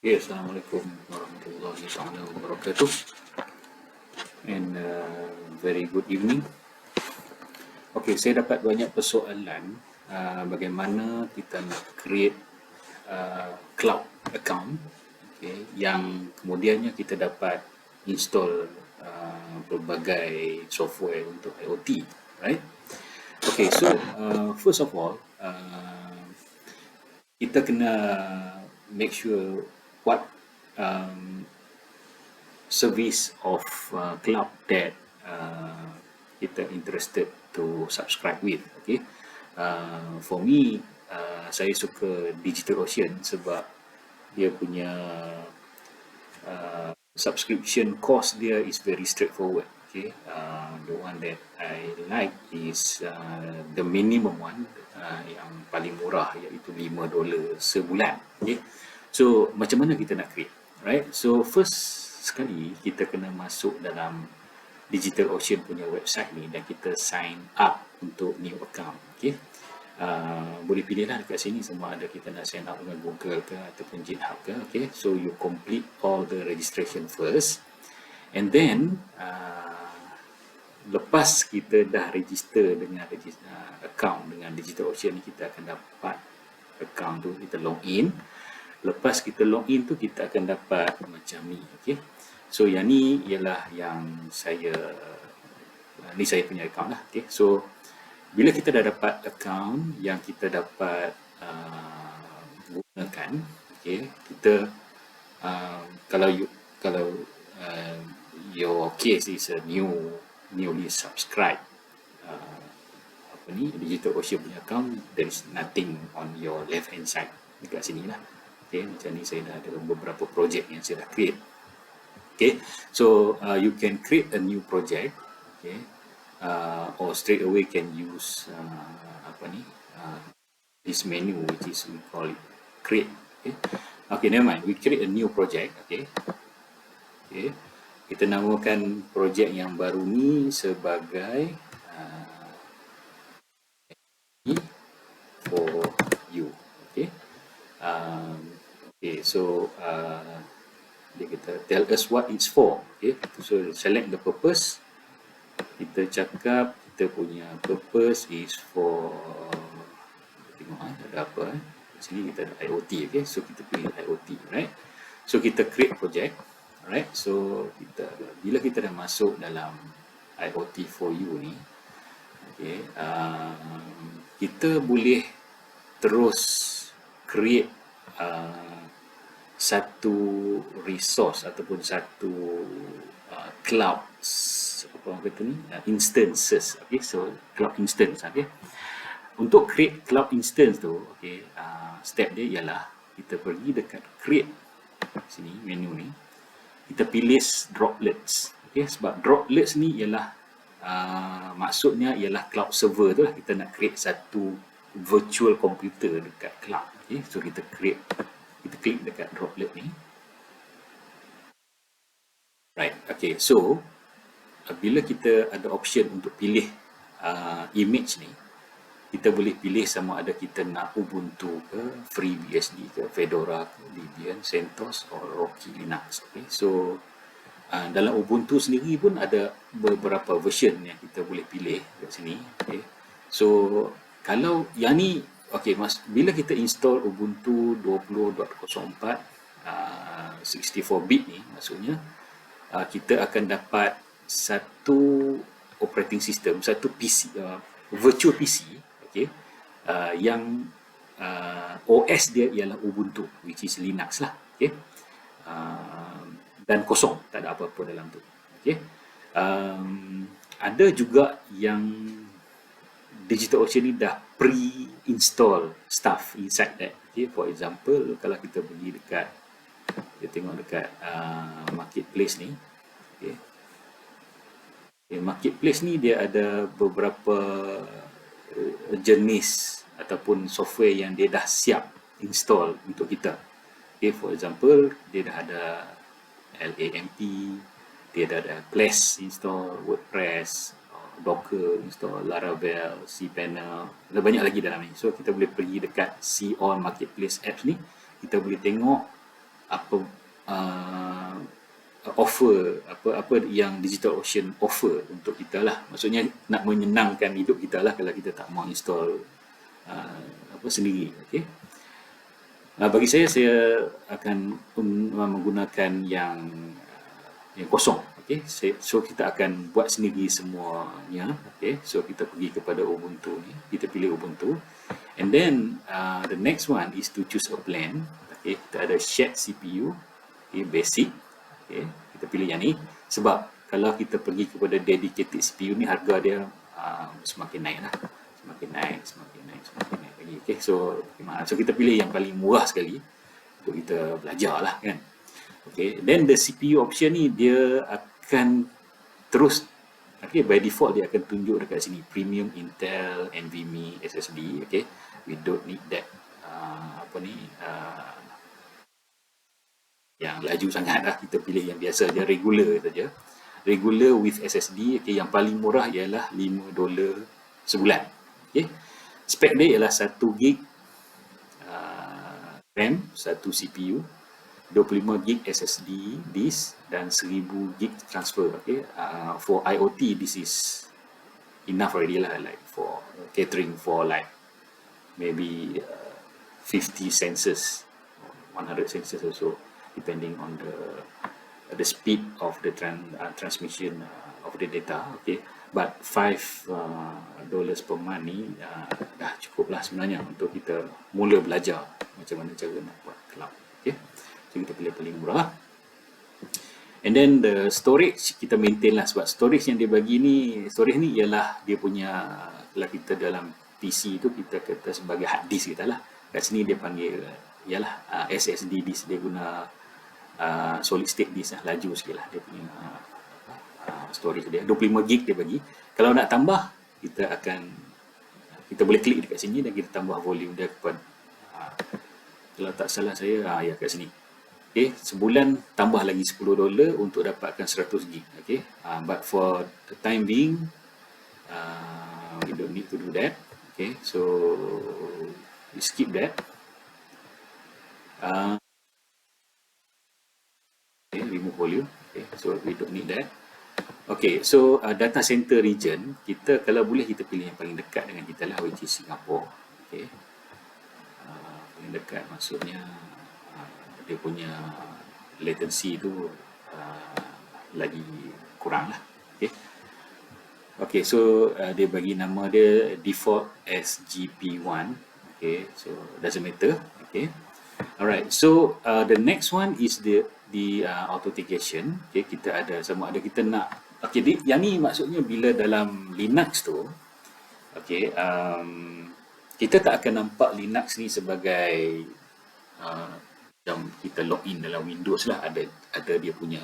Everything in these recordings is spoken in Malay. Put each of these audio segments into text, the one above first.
Okay, Assalamualaikum warahmatullahi wabarakatuh, and very good evening. Okay, saya dapat banyak persoalan bagaimana kita nak create cloud account, okay, yang kemudiannya kita dapat install pelbagai software untuk IoT, right? Okay, so first of all, kita kena make sure what service of cloud that kita interested to subscribe with. Okay, for me, saya suka DigitalOcean sebab dia punya subscription cost dia is very straightforward. Okay, the one that I like is the minimum one, yang paling murah, iaitu $5 sebulan. Okay, so macam mana kita nak create, right? So first sekali kita kena masuk dalam DigitalOcean punya website ni dan kita sign up untuk new account. Okay, boleh pilih lah dekat sini sama ada kita nak sign up dengan Google ke ataupun GitHub ke. Okay, so you complete all the registration first, and then lepas kita dah register dengan account dengan DigitalOcean ni, kita akan dapat account tu, kita login. Lepas kita login tu, kita akan dapat macam ni. Okay, so yang ni ialah yang ni saya punya account lah. Okay, so bila kita dah dapat account yang kita dapat gunakan, okay, kita kalau your case is a newly subscribe DigitalOcean punya account, there is nothing on your left hand side dekat sini lah. Okay, macam ni saya dah ada beberapa project yang saya dah create. Okay, so you can create a new project, okay, or straight away can use this menu, which is we call it create. Okay, never mind, we create a new project. Okay, kita namakan projek yang baru ni sebagai for you. Okay, so dia kita tell us what it's for. Okay, so select the purpose. Kita cakap kita punya purpose is for, tengok ada apa di sini, kita ada IoT. Okay, so kita pilih IoT, right? So kita create project. Alright, so bila kita dah masuk dalam IoT for you ni, okay, kita boleh terus create satu resource ataupun satu cloud, apa orang kata ni, instances. Okay, so cloud instance. Okay, untuk create cloud instance tu, okay, step dia ialah kita pergi dekat create sini, menu ni, kita pilih droplets. Okay, sebab droplets ni ialah maksudnya ialah cloud server tu lah. Kita nak create satu virtual computer dekat cloud. Okay, so kita klik dekat droplet ni. Right, okay, so bila kita ada option untuk pilih image ni, kita boleh pilih sama ada kita nak Ubuntu ke, FreeBSD ke, Fedora ke, Debian, CentOS atau Rocky Linux. Okay, so dalam Ubuntu sendiri pun ada beberapa version yang kita boleh pilih kat sini. Okay, so kalau yang ni, okay, bila kita install Ubuntu 20.04 64-bit ni, maksudnya kita akan dapat satu operating system, satu PC, virtual PC, okay, yang OS dia ialah Ubuntu, which is Linux lah. Okay, dan kosong, tak ada apa-apa dalam tu. Okay, ada juga yang DigitalOcean ni dah pre-install stuff inside that. Okay, for example, kalau kita pergi dekat, kita tengok dekat marketplace ni. Okay, marketplace ni dia ada beberapa jenis ataupun software yang dia dah siap install untuk kita. Okay, for example, dia dah ada LAMP, dia dah ada Flash install, WordPress, Docker install, Laravel, cPanel, ada banyak lagi dalam ni. So kita boleh pergi dekat See On Marketplace Apps ni, kita boleh tengok apa offer apa yang DigitalOcean offer untuk kita lah. Maksudnya nak menyenangkan hidup kita lah kalau kita tak mau install apa sendiri. Okay. Bagi saya akan menggunakan yang kosong. Okay. So kita akan buat sendiri semuanya. Okay. So kita pergi kepada Ubuntu ni, kita pilih Ubuntu, and then the next one is to choose a plan. Okay. Kita ada shared CPU, okay, basic. Okay. Kita pilih yang ni sebab kalau kita pergi kepada dedicated CPU ni, harga dia semakin naik lah, semakin naik lagi. Okay. So kita pilih yang paling murah sekali untuk kita belajar lah kan. Okay. Then the CPU option ni dia akan terus, okay, by default dia akan tunjuk dekat sini premium Intel NVMe SSD. Okay. We don't need that yang laju sangat lah. Kita pilih yang biasa je, regular saja, regular with SSD. Okay. Yang paling murah ialah $5 sebulan. Okay. Spek dia ialah 1 gig RAM, 1 CPU, 25 gig SSD disk dan 1000 gig transfer. Okay. For IoT this is enough already lah, like for catering for like maybe 50 sensors, 100 sensors or so, depending on the speed of the transmission of the data. Okay. But $5 per month ni dah cukup lah sebenarnya untuk kita mula belajar macam mana cara nak buat cloud. Okay. So kita pilih paling murah. And then the storage kita maintain lah, sebab storage yang dia bagi ni, storage ni ialah dia punya, kalau kita dalam PC tu kita kata sebagai hard disk kita lah. Kat sini dia panggil ialah SSD disk, dia guna solid state disk lah, laju sikit lah dia punya storage dia. 25 gig dia bagi. Kalau nak tambah, kita boleh klik dekat sini dan kita tambah volume dia kepada kalau tak salah saya ya kat sini. Okay, sebulan tambah lagi $10 untuk dapatkan 100 gig. Okay, but for the time being we don't need to do that. Okay, so we skip that. Okay, remove volume. Okay, so we don't need that. Okay, so data center region, kita kalau boleh kita pilih yang paling dekat dengan kita lah, which is Singapore. Okay, paling dekat maksudnya dia punya latency tu lagi kurang lah. Okay, okay, so dia bagi nama dia default as GP1. Okay, so doesn't matter. Okay, alright, so the next one is the authentication. Okay, kita ada sama ada kita nak, okay, yang ni maksudnya bila dalam Linux tu, okay, kita tak akan nampak Linux ni sebagai macam kita login dalam Windows lah, ada dia punya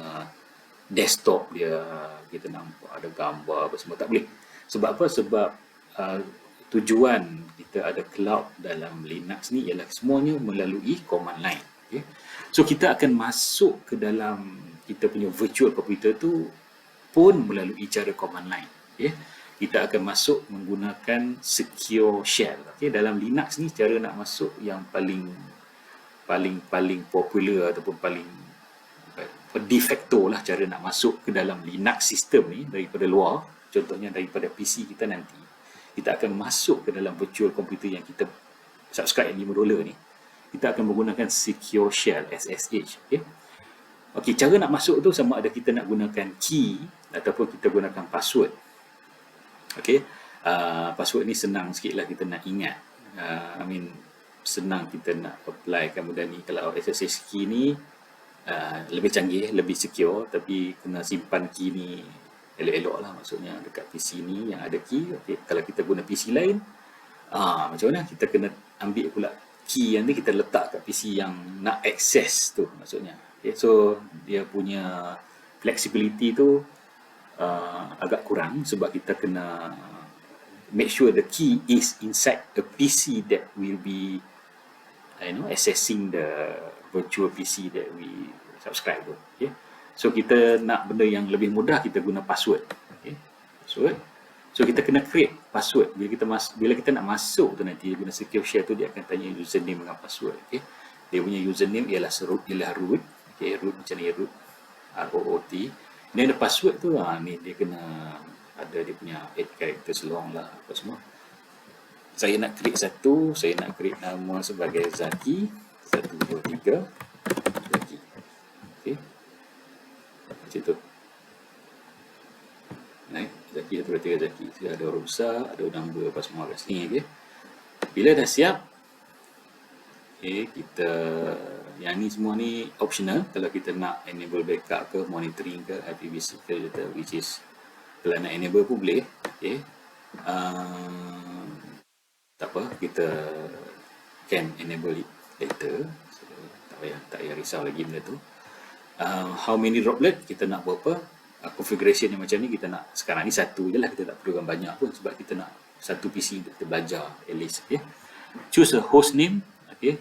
desktop dia, kita nampak ada gambar apa semua, tak boleh. Sebab apa? Sebab tujuan kita ada cloud dalam Linux ni ialah semuanya melalui command line. Okay. So kita akan masuk ke dalam kita punya virtual computer tu pun melalui cara command line. Okay. Kita akan masuk menggunakan secure shell. Okay. Dalam Linux ni cara nak masuk yang paling popular ataupun paling de facto lah cara nak masuk ke dalam Linux system ni daripada luar, contohnya daripada PC kita nanti. Kita akan masuk ke dalam virtual computer yang kita subscribe $5 ni. Kita akan menggunakan secure shell, SSH. Okay. Okay, cara nak masuk tu sama ada kita nak gunakan key ataupun kita gunakan password. Okay. Password ni senang sikit lah kita nak ingat. Senang kita nak apply kan benda ni. Kalau SSH key ni lebih canggih, lebih secure, tapi kena simpan key ni elok-elok lah, maksudnya dekat PC ni yang ada key. Okay. Kalau kita guna PC lain, macam mana? Kita kena ambil pula key yang ni, kita letak kat PC yang nak access tu maksudnya. Okay. So dia punya flexibility tu agak kurang sebab kita kena make sure the key is inside a PC that will be accessing the virtual PC that we subscribe to. Okay. So kita nak benda yang lebih mudah, kita guna password. Okay. Password. So kita kena create password. Bila kita nak masuk tu nanti guna secure share tu, dia akan tanya username dengan password. Okay. dia punya username ialah root. Okay, root macam ni, root, ROOT. Then the password tu ni dia kena ada dia punya 8 characters long lah apa semua. Saya nak create satu, saya nak create nama sebagai Zaki 123 Zaki. Okay, macam tu. Zaki 123 Zaki. Saya ada huruf besar, ada number apa semua kat sini. Okay. Bila dah siap, okay, kita yang ni semua ni optional kalau kita nak enable backup ke monitoring ke IPv6 ke which is kalau nak enable pun boleh. Okay. Tak apa, kita can enable it later. So, tak payah risau lagi benda tu. How many droplet, kita nak berapa, configuration yang macam ni kita nak sekarang ni satu je lah, kita tak perlukan banyak pun sebab kita nak satu PC untuk kita belajar at least. Okay. Choose a host name. Okay.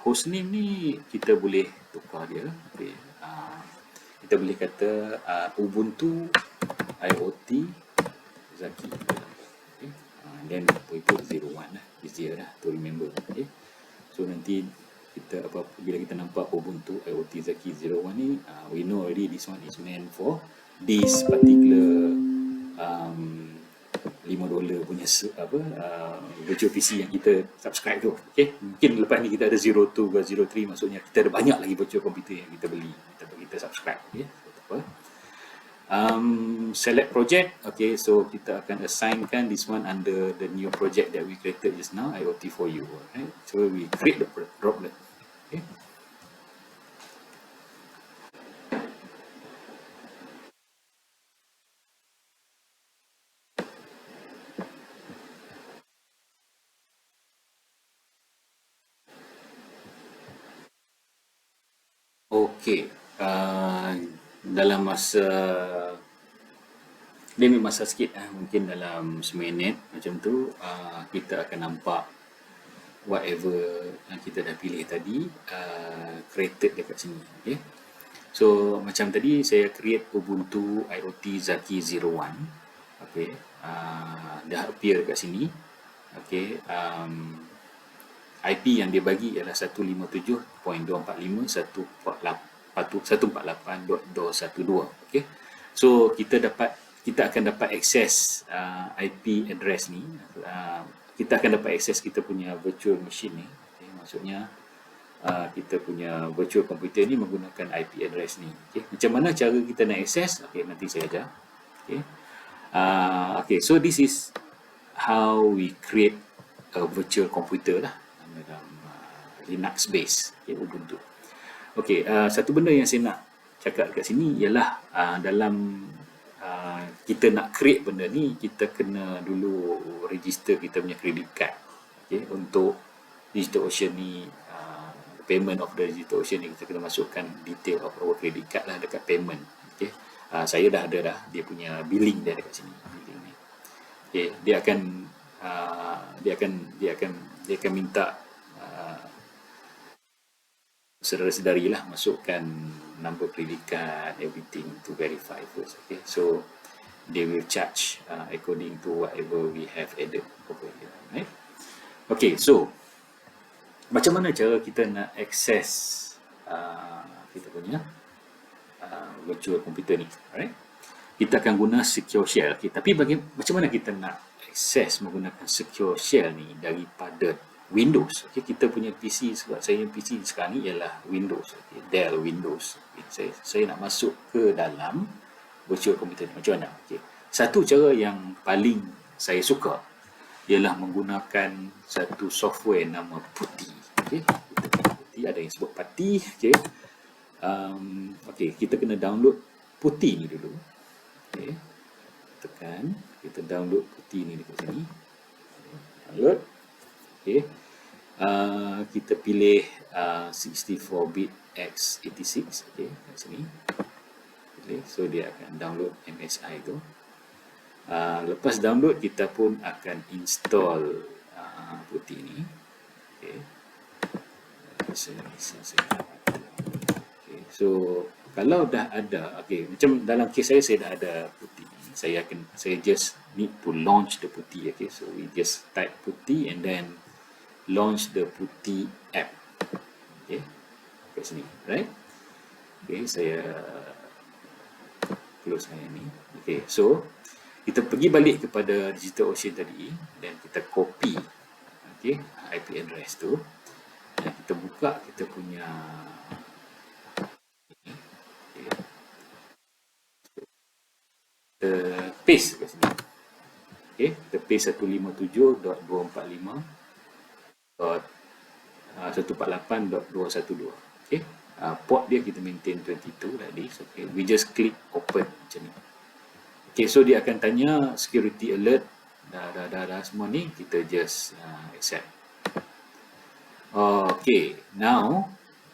Host name ni kita boleh tukar dia. Okay. Kita boleh kata Ubuntu IoT Zaki. Okay. Then we put 01 lah, easier lah to remember. Okay. So nanti kita bila kita nampak Ubuntu IoT Zaki 01 ni, we know already this one is meant for this particular $5 punya virtual PC yang kita subscribe tu. Okay. Mungkin lepas ni kita ada 02 ke 03, maksudnya kita ada banyak lagi virtual computer yang kita beli, kita subscribe. Okay. So, apa? Select project. Okay, so kita akan assignkan this one under the new project that we created just now, IoT for you. Right? So we create the droplet. Okay. Okay. Dalam masa limit masa sikit mungkin dalam seminit macam tu, kita akan nampak whatever yang kita dah pilih tadi created dekat sini. Okay. So macam tadi saya create Ubuntu IoT Zaki 01. Okay. Dah appear dekat sini. Okay. IP yang dia bagi ialah 157.245.148.212. Okay. So kita akan dapat akses IP address ni. Kita akan dapat akses kita punya virtual machine ni. Okay. Maksudnya kita punya virtual computer ni menggunakan IP address ni. Okay. Macam mana cara kita nak akses? Okay, nanti saya ajar. Okay. Okay, so this is how we create a virtual computer lah dalam Linux base, okay, Ubuntu. Okay, satu benda yang saya nak cakap kat sini ialah dalam kita nak create benda ni, kita kena dulu register kita punya credit card. Okay, untuk DigitalOcean ni, payment of the DigitalOcean ni, kita kena masukkan detail of our credit card lah dekat payment. Okay, saya dah ada dia punya billing dia dekat sini. Billing ni. Okay, dia akan minta sedari lah masukkan number credit card, everything to verify first. Okay, so they will charge according to whatever we have added over here, right? Okay, so macam mana cara kita nak access kita punya virtual computer ni, right? Kita akan guna secure shell. Okay, tapi macam mana kita nak access menggunakan secure shell ni daripada Windows? Okay, kita punya PC, sebab saya PC sekarang ni ialah Windows, okay, Dell Windows. Okay, saya nak masuk ke dalam virtual computer ni, macam mana? Okay, satu cara yang paling saya suka ialah menggunakan satu software nama PuTTY. Okay, PuTTY ada yang sebut PuTTY. Okay, okay, kita kena download PuTTY ni dulu. Okay, tekan, kita download PuTTY ni dekat sini. Okay, download. Okay. Kita pilih 64-bit x86. Okay, kat sini. Okay, so dia akan download MSI tu. Lepas download, kita pun akan install PuTTY ni. Okay. Okay, so kalau dah ada, okay, macam dalam kes saya dah ada PuTTY. Saya just need to launch the PuTTY. Okay, so we just type PuTTY and then launch the PuTTY app. Okay, kat sini, right? Okay, saya close yang ni. Okay, so kita pergi balik kepada DigitalOcean tadi dan kita copy, okay, IP address tu, dan kita buka kita punya kita paste kat sini. Okay, kita paste 157.245.148.212. Okay, port dia kita maintain 22 like this. Okay, we just click open macam ni. Okay, so dia akan tanya security alert, dah semua ni, kita just accept. Okay, now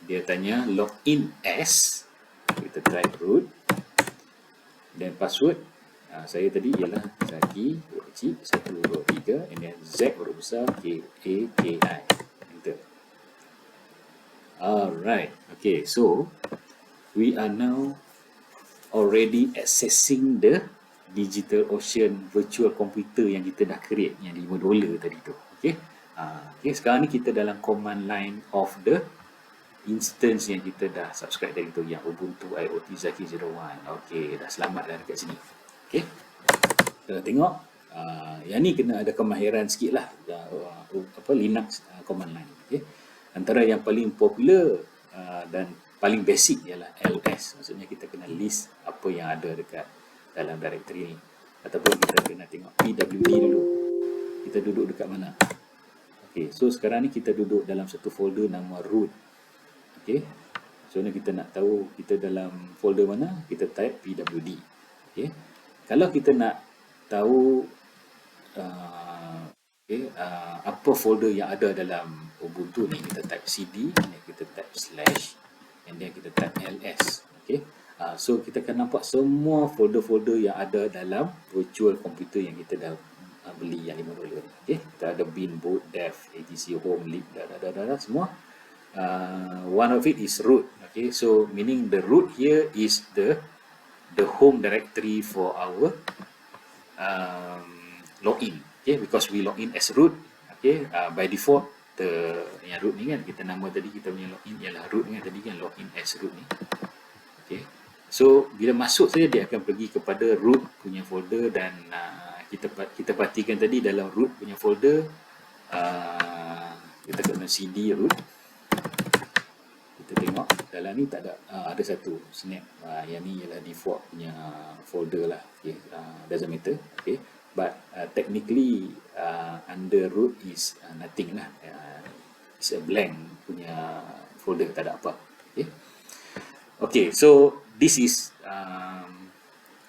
dia tanya login as, kita type root dan password. Saya tadi ialah Zaki huruf kecil 1 2 3 and then Z huruf besar KAKI, enter. Alright, okay, so we are now already accessing the DigitalOcean virtual computer yang kita dah create, yang $5 tadi tu. Okay, okay, sekarang ni kita dalam command line of the instance yang kita dah subscribe tadi tu, yang Ubuntu IoT Zaki 01. Okay, dah selamat dah dekat sini. Okay, kita tengok yang ni kena ada kemahiran sikit lah, Linux command line. Okay, antara yang paling popular dan paling basic ialah ls, maksudnya kita kena list apa yang ada dekat dalam directory ni, ataupun kita kena tengok pwd dulu, kita duduk dekat mana. Okay, so sekarang ni kita duduk dalam satu folder nama root. Okay, so ni kita nak tahu kita dalam folder mana, kita type pwd. Okay, kalau kita nak tahu apa folder yang ada dalam Ubuntu ni, kita type cd, dan kita type slash, and then kita type ls. Okay, so kita akan nampak semua folder-folder yang ada dalam virtual computer yang kita dah beli yang $5 ni. Okay, kita ada bin, boot, dev, etc, home, lib, semua. One of it is root. Okay, so meaning the root here is the home directory for our login. Okay, because we login as root. Okay, by default yang root ni kan, kita nama tadi kita punya login ialah root kan, tadi kan login as root ni. Okay, so bila masuk saja dia akan pergi kepada root punya folder, dan kita perhatikan tadi dalam root punya folder kita kena cd root. Kita tengok dalam ni tak ada, ada satu snap, yang ni ialah default punya folder lah. Okay, doesn't matter. Okay, but technically under root is nothing lah, it's a blank punya folder, tak ada apa. Okay, okay, so this is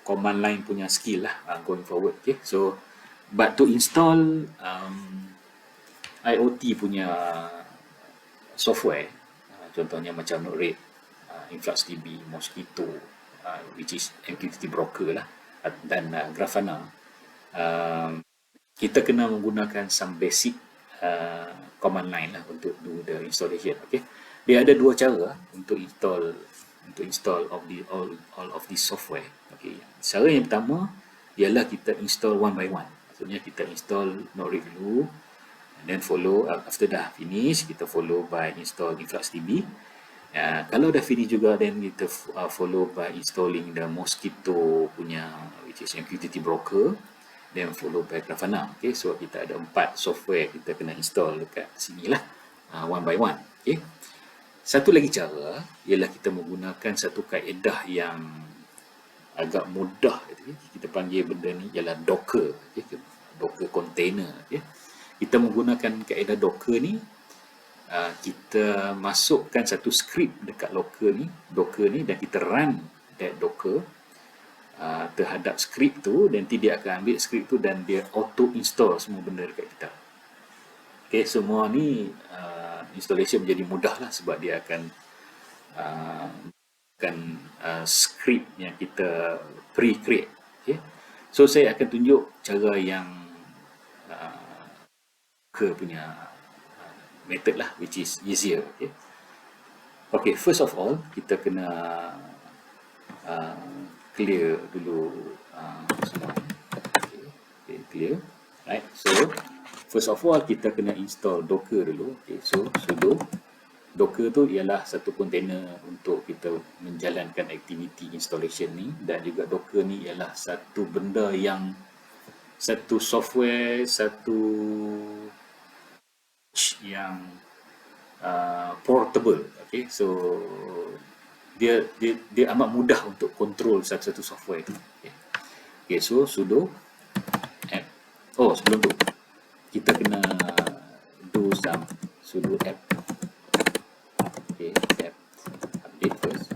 command line punya skill lah going forward. Okay, so but to install IoT punya software, contohnya macam Node-RED, InfluxDB, Mosquito, which is MQTT broker lah, dan Grafana, kita kena menggunakan some basic command line lah untuk do the installation. Okay, dia ada dua cara untuk install all of this software. Okay, cara yang pertama ialah kita install one by one. Maksudnya kita install Node-RED dulu, and then follow, after dah finish kita follow by install InfluxDB. Kalau dah finish juga, then kita follow by installing the Mosquito punya, which is MQTT broker, then follow by Grafana. Okay, so kita ada 4 software kita kena install dekat sini lah, one by one. Okay, satu lagi cara ialah kita menggunakan satu kaedah yang agak mudah. Kita panggil benda ni ialah Docker. Okay, Docker container. Okay, kita menggunakan kaedah Docker ni, kita masukkan satu script dekat Docker ni, dan kita run that Docker terhadap script tu, dan nanti dia akan ambil script tu dan dia auto install semua benda dekat kita. Okay, semua ni installation menjadi mudah lah, sebab dia akan script yang kita pre-create. Okay, so saya akan tunjuk cara yang punya method lah, which is easier. Okay, okay, first of all kita kena clear dulu semua. Okay, clear, right? So first of all kita kena install Docker dulu. Okay, so sudo Docker tu ialah satu container untuk kita menjalankan aktiviti installation ni, dan juga Docker ni ialah satu benda yang satu software, satu yang portable. Okay, so dia amat mudah untuk control satu-satu software tu. Okay, so sudo app. Oh, sebelum tu kita kena do some sudo app. Okay, app update first.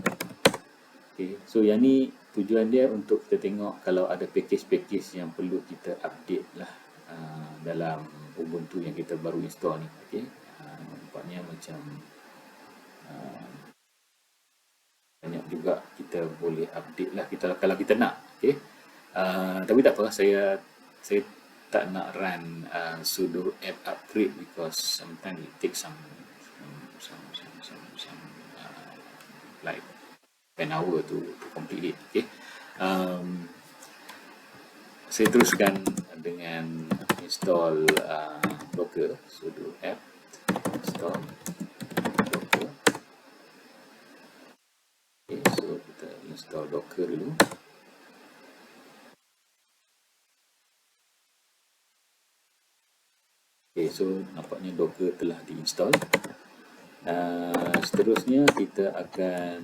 Okay, so yang ni tujuan dia untuk kita tengok kalau ada package-package yang perlu kita update lah dalam Ubuntu yang kita baru install ni. Okay, nampaknya macam banyak juga kita boleh update lah kita kalau kita nak. Okay, tapi tak apa, saya tak nak run sudo app upgrade because sometimes it takes some like an hour to complete it. Okay, saya teruskan dengan install Docker, sudo app install Docker. Okay, so kita install Docker dulu. Okay, so nampaknya Docker telah diinstal. Seterusnya kita akan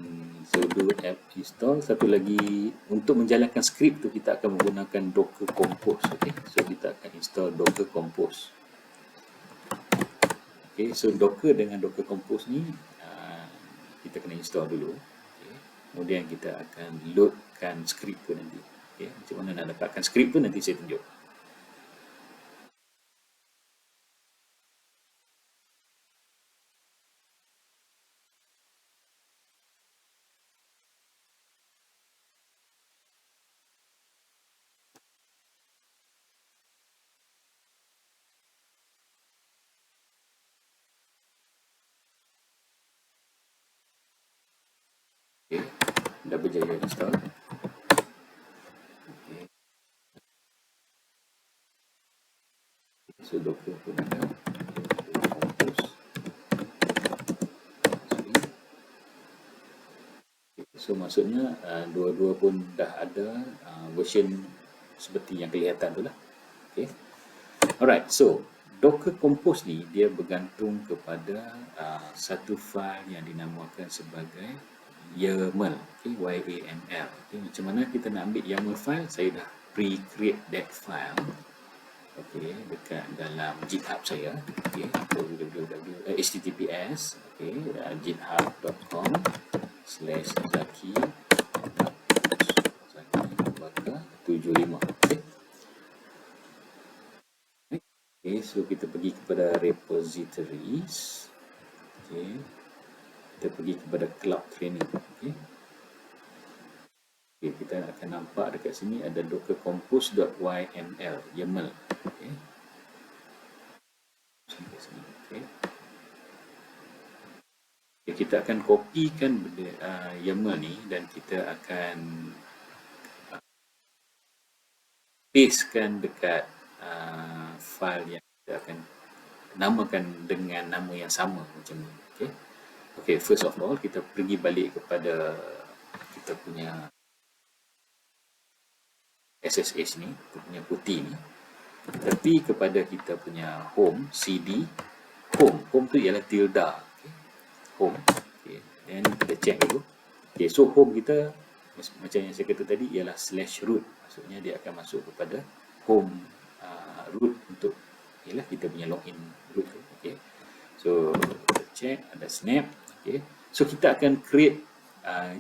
sudo app install. Satu lagi, untuk menjalankan skrip tu kita akan menggunakan Docker Compose. Okay, so kita akan install Docker Compose. Okay, so Docker dengan Docker Compose ni kita kena install dulu. Okay, kemudian kita akan loadkan skrip tu nanti. Okay, macam mana nak letakkan skrip tu nanti saya tunjuk. Okay, dah berjaya install. Okay, so Docker pun ada. Compose. So maksudnya dua-dua pun dah ada version seperti yang kelihatan tu lah. Okay. Alright, so Docker Compose ni dia bergantung kepada satu file yang dinamakan sebagai YAML. Okay, YAML. Okay, macam mana kita nak ambil YAML file? Saya dah pre-create that file. Okay, dekat dalam GitHub saya. Okay, https github.com/zaki75. Okay. Okay, so kita pergi kepada repositories. Okay, kita pergi kepada cloud training. Okay. Okay, kita akan nampak dekat sini ada docker compose.yml YAML. Okay. Okay. Okay, kita akan kopikan YAML ni dan kita akan pastekan dekat file yang kita akan namakan dengan nama yang sama macam ni. Okay. Okay, first of all kita pergi balik kepada kita punya SSH ni, kita punya putih ni, tapi kepada kita punya home cd home tu ialah tilde. Okay. Home. Okay. Dan kita check dulu. Okay, so home kita macam yang saya kata tadi ialah /root. Maksudnya dia akan masuk kepada home root untuk ialah kita punya login root tu. Okay. So kita check ada snap. Okay. So kita akan create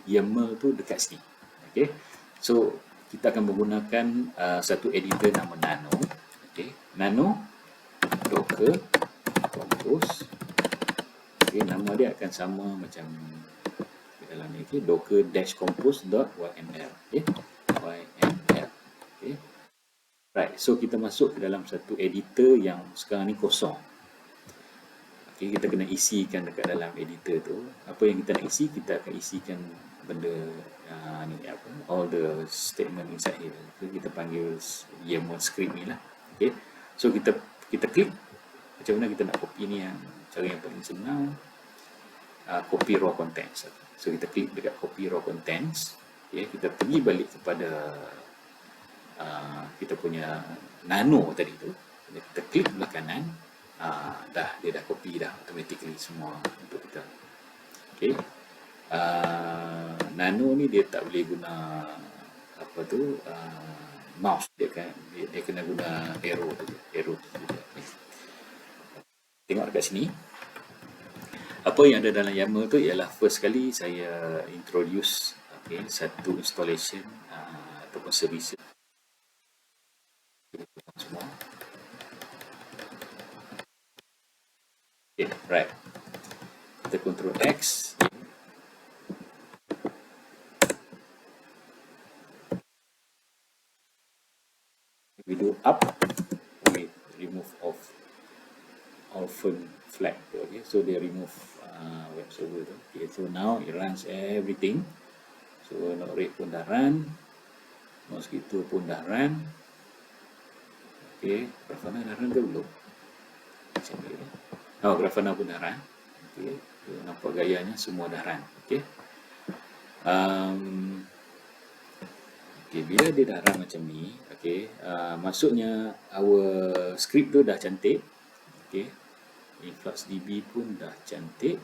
YAML tu dekat sini. Okay. So kita akan menggunakan satu editor nama Nano. Okay. Nano Docker Compose. Okay. Nama dia akan sama macam dalam ni. Okay. docker-compose.yml. Okay. YML. Okay. Right. So kita masuk ke dalam satu editor yang sekarang ni kosong. Okay. Kita kena isikan dekat dalam editor tu. Apa yang kita nak isi, kita akan isikan benda ni apa, all the statement inside here. So, kita panggil YAML script ni lah. Okay. So kita klik macam mana kita nak copy ni, yang cara yang paling senang. copy raw contents. So kita klik dekat copy raw contents, okay, kita pergi balik kepada kita punya nano tadi tu, kita klik belah kanan, dia dah copy dah automatically semua untuk kita. Okay. Nano ni dia tak boleh guna apa tu mouse, dia kena guna arrow tu je. Okay. Tengok dekat sini. Apa yang ada dalam YAML tu ialah first kali saya introduce satu installation ataupun service semua. Okay, right. Kita Ctrl X. We do up. We remove off orphan flag. Okay, so they remove web server tu. Okay, so now it runs everything. So Node-RED pun dah run, Mosquito pun dah run. Okay, Grafana dah run ke belum? Oh, Grafana pun dah run. Okay, so, nampak gayanya semua dah run. Okay. Okay, bila dia dah run macam ni, okay, maksudnya our script tu dah cantik. Okay, InfluxDB pun dah cantik,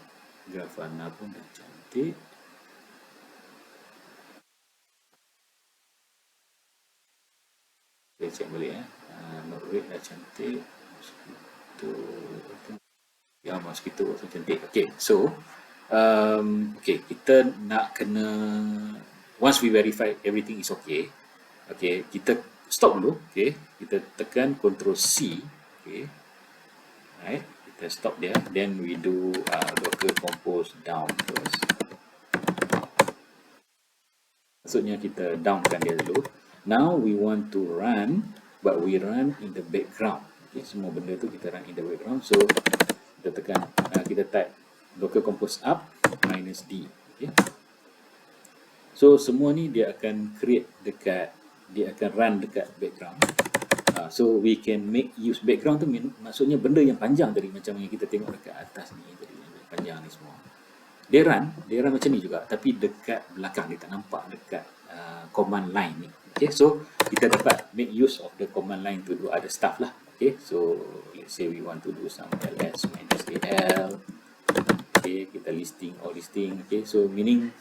Grafana pun dah cantik. Okay, cek balik Node-RED dah cantik, Mosquito pun cantik. Okay, so okay, kita nak kena, once we verify everything is okay, okay, kita stop dulu. Okay, kita tekan Ctrl C. Okay, right, kita stop there, then we do docker compose down first. Maksudnya kita downkan dia dulu. Now we want to run, but we run in the background. Okay, semua benda tu kita run in the background. So kita tekan, kita type docker compose up -d. Okay. So semua ni dia akan create dekat, dia akan run dekat background. So we can make use background tu, maksudnya benda yang panjang tadi, macam yang kita tengok dekat atas ni tadi, yang panjang ni semua. Dia run macam ni juga, tapi dekat belakang, dia tak nampak dekat command line ni. Okay, so kita dapat make use of the command line to do other stuff lah. Okay, so let's say we want to do some ls -al. Okay, kita listing all listing. Okay, so meaning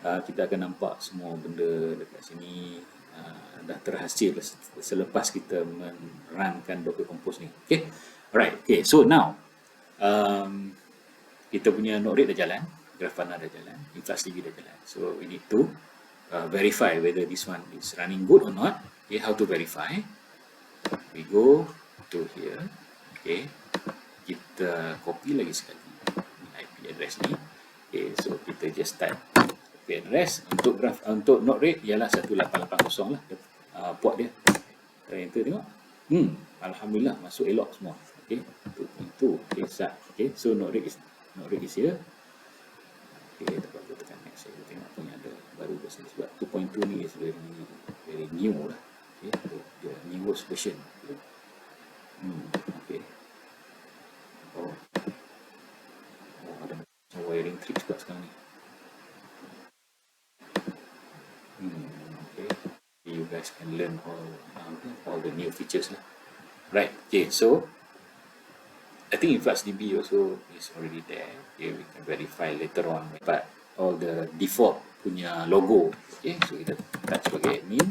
kita akan nampak semua benda dekat sini dah terhasil selepas kita men-runkan docker compose ni. Okay, alright. Okay, so now kita punya Node-RED dah jalan, Grafana dah jalan, InfluxDB dah jalan. So we need to verify whether this one is running good or not. Okay, how to verify? We go to here. Okay, kita copy lagi sekali IP address ni. Okay, so kita just type IP address untuk Node-RED ialah 1880 lah, port dia. Kita enter tengok. Alhamdulillah masuk elok semua. Okay, itu okay, start. Okay, so Node-RED is here. Okay, kita tekan next. Kita tengok apa yang ada baru version, sebab 2.2 ni is very new lah. Okay, the newest version. Okay. Ada wiring trick juga sekarang ni. Okay, you guys can learn all the new features lah. Right. Okay, so I think InfluxDB also is already there. Okay, we can verify later on. But all the default punya logo. Okay, so kita touch sebagai admin.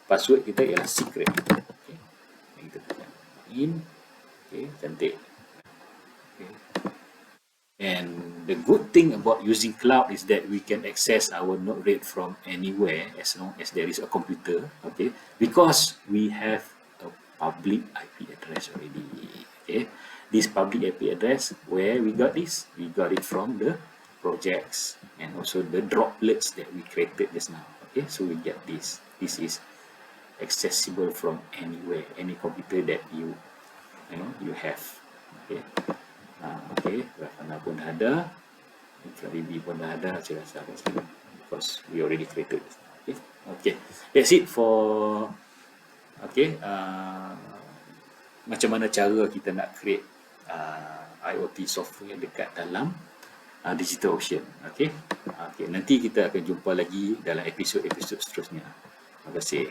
Password kita ialah secret. Okay, kita tekan in. Okay, cantik. Okay. And the good thing about using cloud is that we can access our Node-RED from anywhere as long as there is a computer. Okay, because we have a public IP address already. Okay. This public IP address, where we got this? We got it from the projects and also the droplets that we created just now. Okay, so we get this. This is accessible from anywhere, any computer that you have. Okay, okay, Grafana pun dah ada, InfluxDB pun dah ada, saya rasa kat sini because we already created this. Okay, okay, that's it for macam mana cara kita nak create IoT software dekat dalam Digital Ocean. Okey. Okey, nanti kita akan jumpa lagi dalam episod-episod seterusnya. Terima kasih.